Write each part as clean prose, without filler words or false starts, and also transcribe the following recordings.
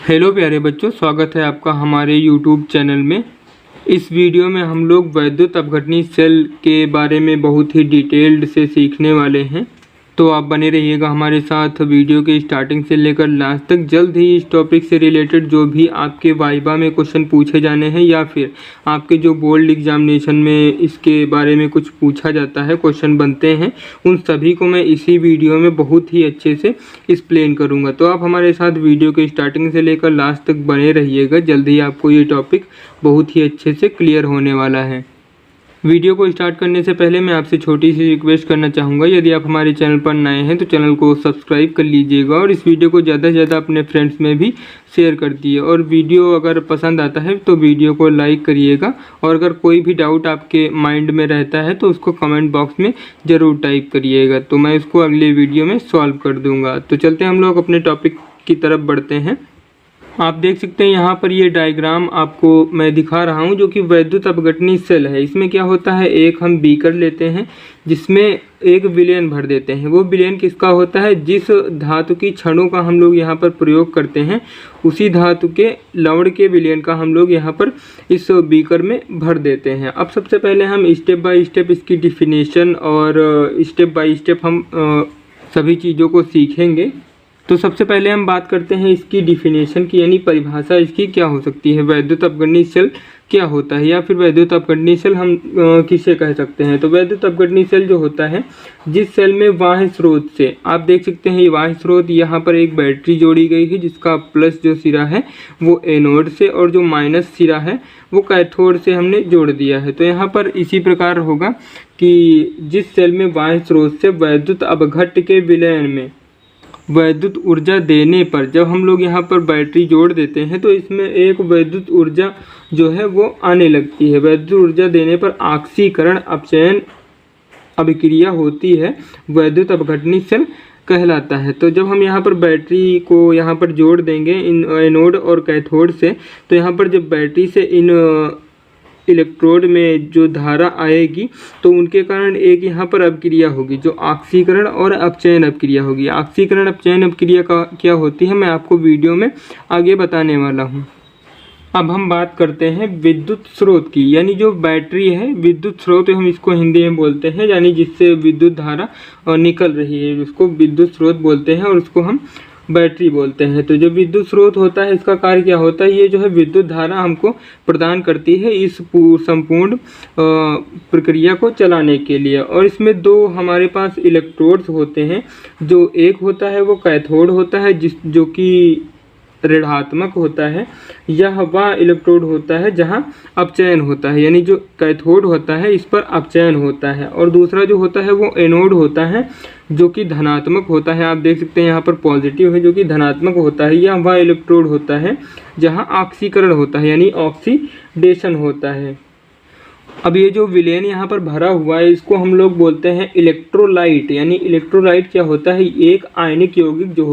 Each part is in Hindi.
हेलो प्यारे बच्चों, स्वागत है आपका हमारे YouTube चैनल में। इस वीडियो में हम लोग वैद्युत अपघटनी सेल के बारे में बहुत ही डिटेल्ड से सीखने वाले हैं, तो आप बने रहिएगा हमारे साथ वीडियो के स्टार्टिंग से लेकर लास्ट तक। जल्द ही इस टॉपिक से रिलेटेड जो भी आपके वाइवा में क्वेश्चन पूछे जाने हैं या फिर आपके जो बोर्ड एग्जामिनेशन में इसके बारे में कुछ पूछा जाता है, क्वेश्चन बनते हैं, उन सभी को मैं इसी वीडियो में बहुत ही अच्छे से एक्सप्लेन करूंगा। तो आप हमारे साथ वीडियो के स्टार्टिंग से लेकर लास्ट तक बने रहिएगा। जल्द ही आपको ये टॉपिक बहुत ही अच्छे से क्लियर होने वाला है। वीडियो को स्टार्ट करने से पहले मैं आपसे छोटी सी रिक्वेस्ट करना चाहूँगा, यदि आप हमारे चैनल पर नए हैं तो चैनल को सब्सक्राइब कर लीजिएगा और इस वीडियो को ज़्यादा से ज़्यादा अपने फ्रेंड्स में भी शेयर कर दिए। और वीडियो अगर पसंद आता है तो वीडियो को लाइक करिएगा और अगर कोई भी डाउट आपके माइंड में रहता है तो उसको कमेंट बॉक्स में ज़रूर टाइप करिएगा, तो मैं उसको अगले वीडियो में सॉल्व कर दूँगा। तो चलते हैं हम लोग अपने टॉपिक की तरफ बढ़ते हैं। आप देख सकते हैं यहाँ पर ये डायग्राम आपको मैं दिखा रहा हूँ जो कि वैद्युत अपघटनी सेल है। इसमें क्या होता है, एक हम बीकर लेते हैं जिसमें एक विलयन भर देते हैं। वो विलयन किसका होता है, जिस धातु की छड़ों का हम लोग यहाँ पर प्रयोग करते हैं उसी धातु के लवण के विलयन का हम लोग यहाँ पर इस बीकर में भर देते हैं। अब सबसे पहले हम स्टेप बाय स्टेप इसकी डिफिनेशन और स्टेप बाय स्टेप हम सभी चीज़ों को सीखेंगे। तो सबसे पहले हम बात करते हैं इसकी डिफिनेशन की, यानी परिभाषा इसकी क्या हो सकती है। वैद्युत अपघटनी सेल क्या होता है या फिर वैद्युत अपघटनी सेल हम किसे कह सकते हैं। तो वैद्युत अपघटनी सेल जो होता है, जिस सेल में बाह्य स्रोत से, आप देख सकते हैं ये बाह्य स्रोत, यहाँ पर एक बैटरी जोड़ी गई है जिसका प्लस जो सिरा है वो एनोड से और जो माइनस सिरा है वो कैथोड से हमने जोड़ दिया है। तो यहाँ पर इसी प्रकार होगा कि जिस सेल में बाह्य स्रोत से वैद्युत अपघट्य के विलयन में वैद्युत ऊर्जा देने पर, जब हम लोग यहाँ पर बैटरी जोड़ देते हैं तो इसमें एक वैद्युत ऊर्जा जो है वो आने लगती है। वैद्युत ऊर्जा देने पर ऑक्सीकरण अपचयन अभिक्रिया होती है, वैद्युत अपघटनी सेल कहलाता है। तो जब हम यहाँ पर बैटरी को यहाँ पर जोड़ देंगे इन एनोड और कैथोड से, तो यहाँ पर जब बैटरी से इन इलेक्ट्रोड में जो धारा आएगी तो उनके कारण एक यहाँ पर अपक्रिया होगी जो ऑक्सीकरण और अपचयन अपक्रिया होगी। ऑक्सीकरण अपचयन अपक्रिया का क्या होती है मैं आपको वीडियो में आगे बताने वाला हूँ। अब हम बात करते हैं विद्युत स्रोत की, यानी जो बैटरी है विद्युत स्रोत हम इसको हिंदी में बोलते हैं, यानी जिससे विद्युत धारा निकल रही है उसको विद्युत स्रोत बोलते हैं और उसको हम बैटरी बोलते हैं। तो जो विद्युत स्रोत होता है इसका कार्य क्या होता है, ये जो है विद्युत धारा हमको प्रदान करती है इस संपूर्ण प्रक्रिया को चलाने के लिए। और इसमें दो हमारे पास इलेक्ट्रोड्स होते हैं, जो एक होता है वो कैथोड होता है जो कि ऋणात्मक होता है, यह वह इलेक्ट्रोड होता है जहां अपचयन होता है, यानी जो कैथोड होता है इस पर अपचयन होता है। और दूसरा जो होता है वो एनोड होता है जो कि धनात्मक होता है। आप देख सकते हैं यहाँ पर पॉजिटिव है जो कि धनात्मक होता है। यह वह इलेक्ट्रोड होता है जहां ऑक्सीकरण होता है, यानी ऑक्सीडेशन होता है। अब ये जो विलयन यहाँ पर भरा हुआ है इसको हम लोग बोलते हैं इलेक्ट्रोलाइट। यानी इलेक्ट्रोलाइट क्या होता है, एक आयनिक यौगिक जो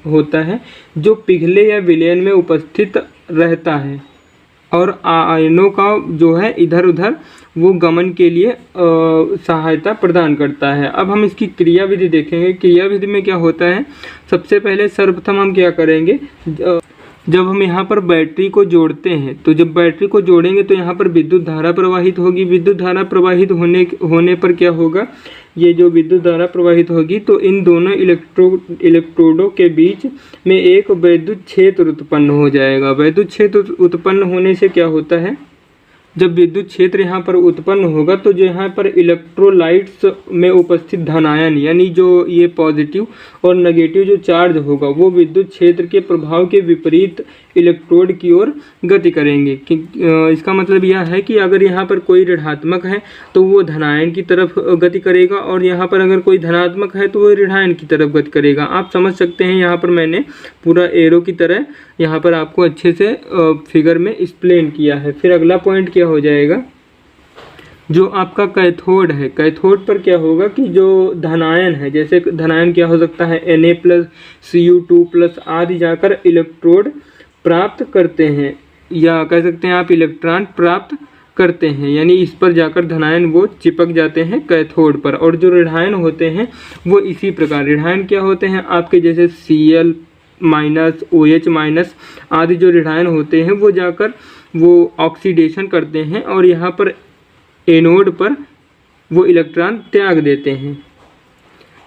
होता है जो पिघले या विलयन में उपस्थित रहता है और आयनों का जो है इधर उधर वो गमन के लिए सहायता प्रदान करता है। अब हम इसकी क्रियाविधि देखेंगे। क्रियाविधि में क्या होता है, सबसे पहले सर्वप्रथम हम क्या करेंगे, जब हम यहाँ पर बैटरी को जोड़ते हैं तो जब बैटरी को जोड़ेंगे तो यहाँ पर विद्युत धारा प्रवाहित होगी। विद्युत धारा प्रवाहित होने पर क्या होगा, ये जो विद्युत धारा प्रवाहित होगी तो इन दोनों इलेक्ट्रोडों के बीच में एक वैद्युत क्षेत्र उत्पन्न हो जाएगा। वैद्युत क्षेत्र उत्पन्न होने से क्या होता है, जब विद्युत क्षेत्र यहाँ पर उत्पन्न होगा तो जो यहाँ पर इलेक्ट्रोलाइट्स में उपस्थित धनायन, यानी जो ये पॉजिटिव और नेगेटिव जो चार्ज होगा वो विद्युत क्षेत्र के प्रभाव के विपरीत इलेक्ट्रोड की ओर गति करेंगे। इसका मतलब यह है कि अगर यहाँ पर कोई ऋणात्मक है तो वो धनायन की तरफ गति करेगा और यहाँ पर अगर कोई धनात्मक है तो वो ऋणायन की तरफ गति करेगा। आप समझ सकते हैं, यहाँ पर मैंने पूरा एरो की तरह यहाँ पर आपको अच्छे से फिगर में एक्सप्लेन किया है। फिर अगला पॉइंट क्या हो जाएगा, जो आपका कैथोड है, कैथोड पर क्या होगा कि जो धनायन है, जैसे धनायन क्या हो सकता है Na+, Cu2+ आदि जाकर इलेक्ट्रोड प्राप्त करते हैं, या कह सकते हैं आप इलेक्ट्रॉन प्राप्त करते हैं, यानी इस पर जाकर धनायन वो चिपक जाते हैं कैथोड पर। और जो ऋणायन होते हैं वो इसी प्रकार, ऋणायन क्या होते हैं आपके, जैसे Cl माइनस, OH माइनस आदि जो ऋणायन होते हैं वो जाकर वो ऑक्सीडेशन करते हैं और यहाँ पर एनोड पर वो इलेक्ट्रॉन त्याग देते हैं।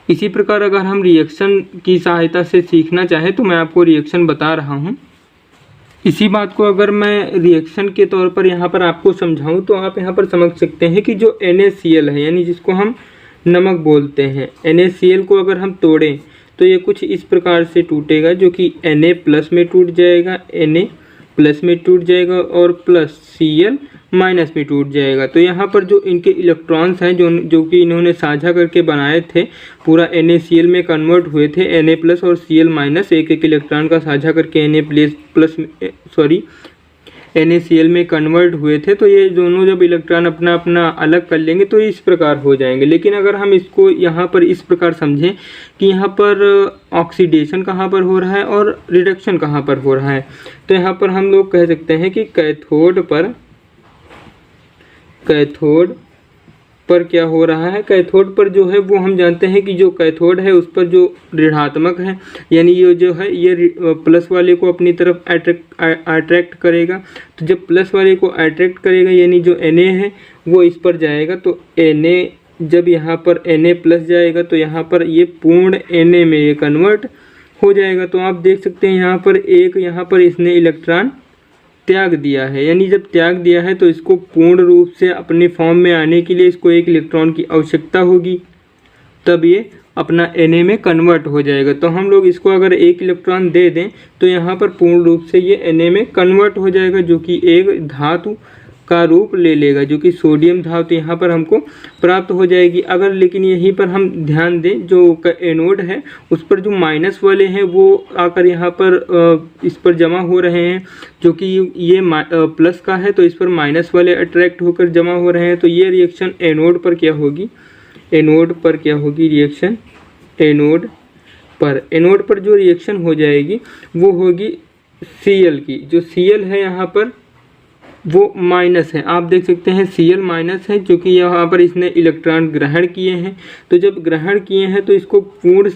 इसी प्रकार अगर हम रिएक्शन की सहायता से सीखना चाहें तो मैं आपको रिएक्शन बता रहा हूँ। इसी बात को अगर मैं रिएक्शन के तौर पर यहाँ पर आपको समझाऊँ तो आप यहाँ पर समझ सकते हैं कि जो NaCl है, यानी जिसको हम नमक बोलते हैं, NaCl को अगर हम तोड़ें तो ये कुछ इस प्रकार से टूटेगा, जो कि Na प्लस में टूट जाएगा, Na प्लस में टूट जाएगा और प्लस Cl माइनस में टूट जाएगा। तो यहाँ पर जो इनके इलेक्ट्रॉन्स हैं जो कि इन्होंने साझा करके बनाए थे, पूरा NaCl में कन्वर्ट हुए थे, Na प्लस और Cl माइनस एक एक इलेक्ट्रॉन का साझा करके NaCl में कन्वर्ट हुए थे। तो ये दोनों जब इलेक्ट्रॉन अपना अपना अलग कर लेंगे तो इस प्रकार हो जाएंगे। लेकिन अगर हम इसको यहाँ पर इस प्रकार समझें कि यहाँ पर ऑक्सीडेशन कहाँ पर हो रहा है और रिडक्शन कहाँ पर हो रहा है, तो यहाँ पर हम लोग कह सकते हैं कि कैथोड पर क्या हो रहा है। कैथोड पर जो है वो हम जानते हैं कि जो कैथोड है उस पर जो ऋणात्मक है, यानी ये जो है ये प्लस वाले को अपनी तरफ अट्रैक्ट करेगा। तो जब प्लस वाले को अट्रैक्ट करेगा यानी जो Na है वो इस पर जाएगा, तो Na जब यहाँ पर Na प्लस जाएगा तो यहाँ पर ये पूर्ण Na में ये कन्वर्ट हो जाएगा। तो आप देख सकते हैं यहाँ पर इसने इलेक्ट्रॉन त्याग दिया है, यानी जब त्याग दिया है तो इसको पूर्ण रूप से अपने फॉर्म में आने के लिए इसको एक इलेक्ट्रॉन की आवश्यकता होगी, तब ये अपना Na में कन्वर्ट हो जाएगा। तो हम लोग इसको अगर एक इलेक्ट्रॉन दे दें तो यहाँ पर पूर्ण रूप से ये Na में कन्वर्ट हो जाएगा, जो कि एक धातु का रूप ले लेगा, जो कि सोडियम धातु यहाँ पर हमको प्राप्त हो जाएगी। अगर लेकिन यहीं पर हम ध्यान दें, जो एनोड है उस पर जो माइनस वाले हैं वो आकर यहाँ पर इस पर जमा हो रहे हैं, जो कि ये प्लस का है तो इस पर माइनस वाले अट्रैक्ट होकर जमा हो रहे हैं। तो ये रिएक्शन एनोड पर क्या होगी, रिएक्शन एनोड पर जो रिएक्शन हो जाएगी वो होगी Cl की। जो Cl है यहाँ पर वो माइनस है, आप देख सकते हैं Cl माइनस है, क्योंकि यहाँ पर इसने इलेक्ट्रॉन ग्रहण किए हैं। तो जब ग्रहण किए हैं तो इसको पूर्ण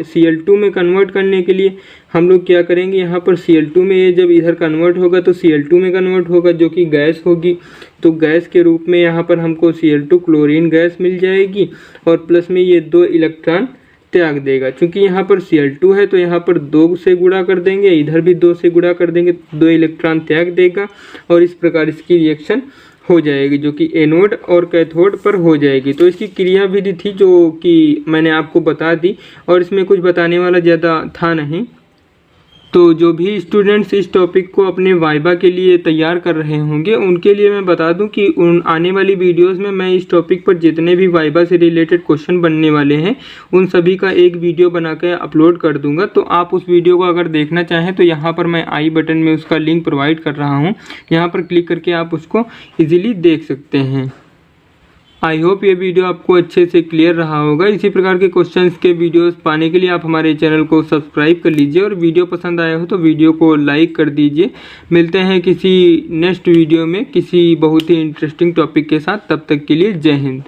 Cl2 में कन्वर्ट करने के लिए हम लोग क्या करेंगे, यहाँ पर Cl2 में ये जब इधर कन्वर्ट होगा तो Cl2 में कन्वर्ट होगा, जो कि गैस होगी। तो गैस के रूप में यहाँ पर हमको Cl2 क्लोरीन गैस मिल जाएगी और प्लस में ये 2 इलेक्ट्रॉन त्याग देगा। क्योंकि यहाँ पर Cl2 है तो यहाँ पर 2 से गुणा कर देंगे, इधर भी 2 से गुणा कर देंगे, 2 इलेक्ट्रॉन त्याग देगा और इस प्रकार इसकी रिएक्शन हो जाएगी, जो कि एनोड और कैथोड पर हो जाएगी। तो इसकी क्रिया विधि थी जो कि मैंने आपको बता दी और इसमें कुछ बताने वाला ज़्यादा था नहीं। तो जो भी स्टूडेंट्स इस टॉपिक को अपने वाइवा के लिए तैयार कर रहे होंगे उनके लिए मैं बता दूं कि उन आने वाली वीडियोस में मैं इस टॉपिक पर जितने भी वाइवा से रिलेटेड क्वेश्चन बनने वाले हैं उन सभी का एक वीडियो बना के अपलोड कर दूंगा। तो आप उस वीडियो को अगर देखना चाहें तो यहाँ पर मैं आई बटन में उसका लिंक प्रोवाइड कर रहा हूँ, यहाँ पर क्लिक करके आप उसको ईजिली देख सकते हैं। आई होप ये वीडियो आपको अच्छे से क्लियर रहा होगा। इसी प्रकार के क्वेश्चंस के वीडियोस पाने के लिए आप हमारे चैनल को सब्सक्राइब कर लीजिए और वीडियो पसंद आया हो तो वीडियो को लाइक कर दीजिए। मिलते हैं किसी नेक्स्ट वीडियो में किसी बहुत ही इंटरेस्टिंग टॉपिक के साथ, तब तक के लिए जय हिंद।